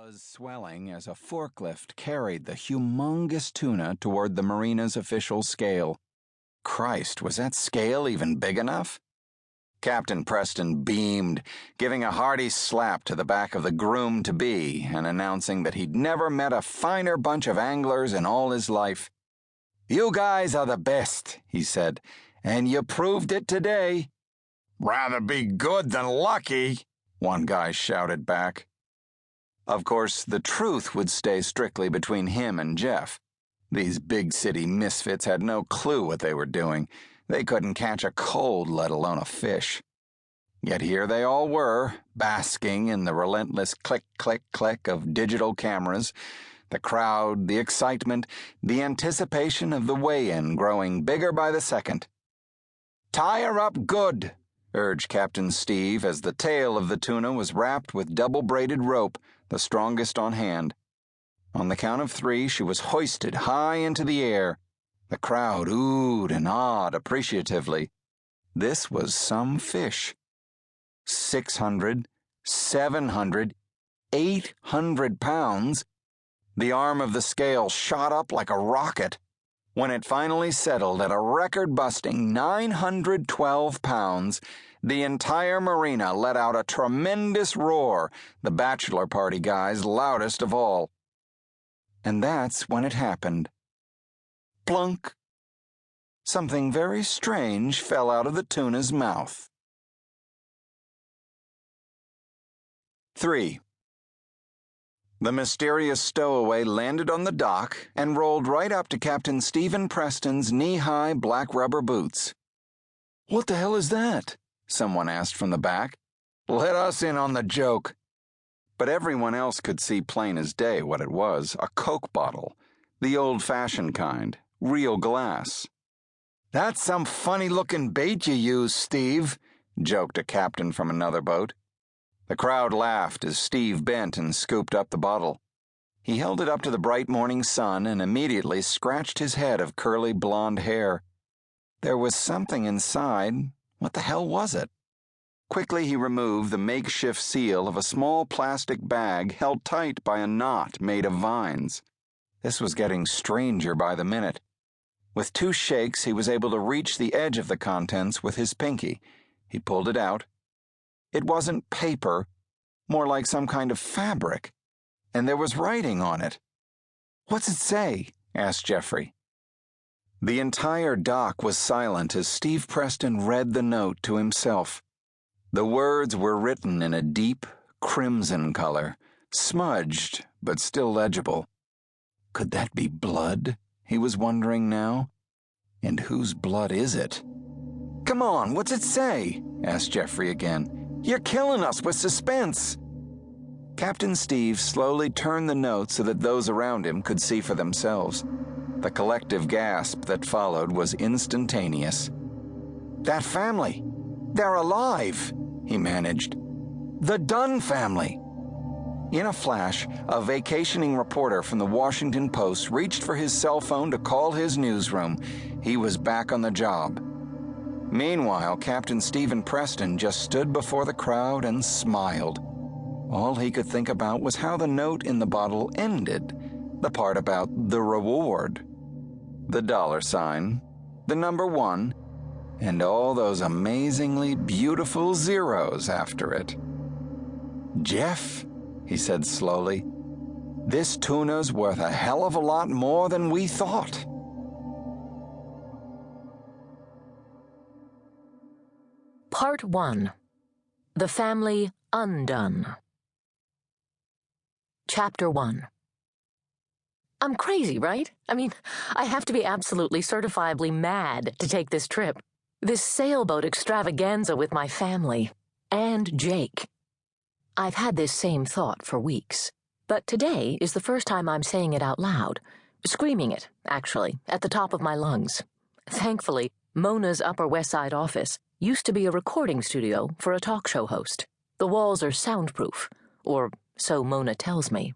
was swelling as a forklift carried the humongous tuna toward the marina's official scale. Christ, was that scale even big enough? Captain Preston beamed, giving a hearty slap to the back of the groom-to-be and announcing that he'd never met a finer bunch of anglers in all his life. "You guys are the best," he said, "and you proved it today." "Rather be good than lucky," one guy shouted back. Of course, the truth would stay strictly between him and Jeff. These big city misfits had no clue what they were doing. They couldn't catch a cold, let alone a fish. Yet here they all were, basking in the relentless click, click, click of digital cameras, the crowd, the excitement, the anticipation of the weigh-in growing bigger by the second. "Tie her up good," urged Captain Steve as the tail of the tuna was wrapped with double-braided rope, the strongest on hand. On the count of 3, she was hoisted high into the air. The crowd oohed and awed appreciatively. This was some fish. 600, 700, 800 pounds. The arm of the scale shot up like a rocket. When it finally settled at a record-busting 912 pounds, the entire marina let out a tremendous roar, the bachelor party guys loudest of all. And that's when it happened. Plunk! Something very strange fell out of the tuna's mouth. 3. The mysterious stowaway landed on the dock and rolled right up to Captain Stephen Preston's knee-high black rubber boots. "What the hell is that?" someone asked from the back. "Let us in on the joke." But everyone else could see plain as day what it was, a Coke bottle, the old-fashioned kind, real glass. "That's some funny-looking bait you use, Steve," joked a captain from another boat. The crowd laughed as Steve bent and scooped up the bottle. He held it up to the bright morning sun and immediately scratched his head of curly blonde hair. There was something inside. What the hell was it? Quickly he removed the makeshift seal of a small plastic bag held tight by a knot made of vines. This was getting stranger by the minute. With 2 shakes, he was able to reach the edge of the contents with his pinky. He pulled it out. It wasn't paper, more like some kind of fabric, and there was writing on it. "What's it say?" asked Jeffrey. The entire dock was silent as Steve Preston read the note to himself. The words were written in a deep crimson color, smudged but still legible. Could that be blood? He was wondering now. And whose blood is it? "Come on, what's it say?" asked Jeffrey again. "You're killing us with suspense." Captain Steve slowly turned the note so that those around him could see for themselves. The collective gasp that followed was instantaneous. "That family! They're alive!" he managed. "The Dunne family!" In a flash, a vacationing reporter from the Washington Post reached for his cell phone to call his newsroom. He was back on the job. Meanwhile, Captain Stephen Preston just stood before the crowd and smiled. All he could think about was how the note in the bottle ended, the part about the reward. The $sign, the number 1, and all those amazingly beautiful zeros after it. "Jeff," he said slowly, "this tuna's worth a hell of a lot more than we thought." Part 1. The Family Undone. Chapter 1. I'm crazy, right? I mean, I have to be absolutely certifiably mad to take this trip. This sailboat extravaganza with my family. And Jake. I've had this same thought for weeks. But today is the first time I'm saying it out loud. Screaming it, actually, at the top of my lungs. Thankfully, Mona's Upper West Side office used to be a recording studio for a talk show host. The walls are soundproof, or so Mona tells me.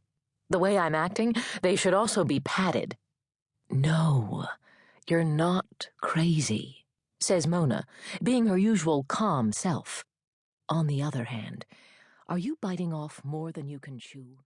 The way I'm acting, they should also be padded. "No, you're not crazy," says Mona, being her usual calm self. On the other hand, are you biting off more than you can chew?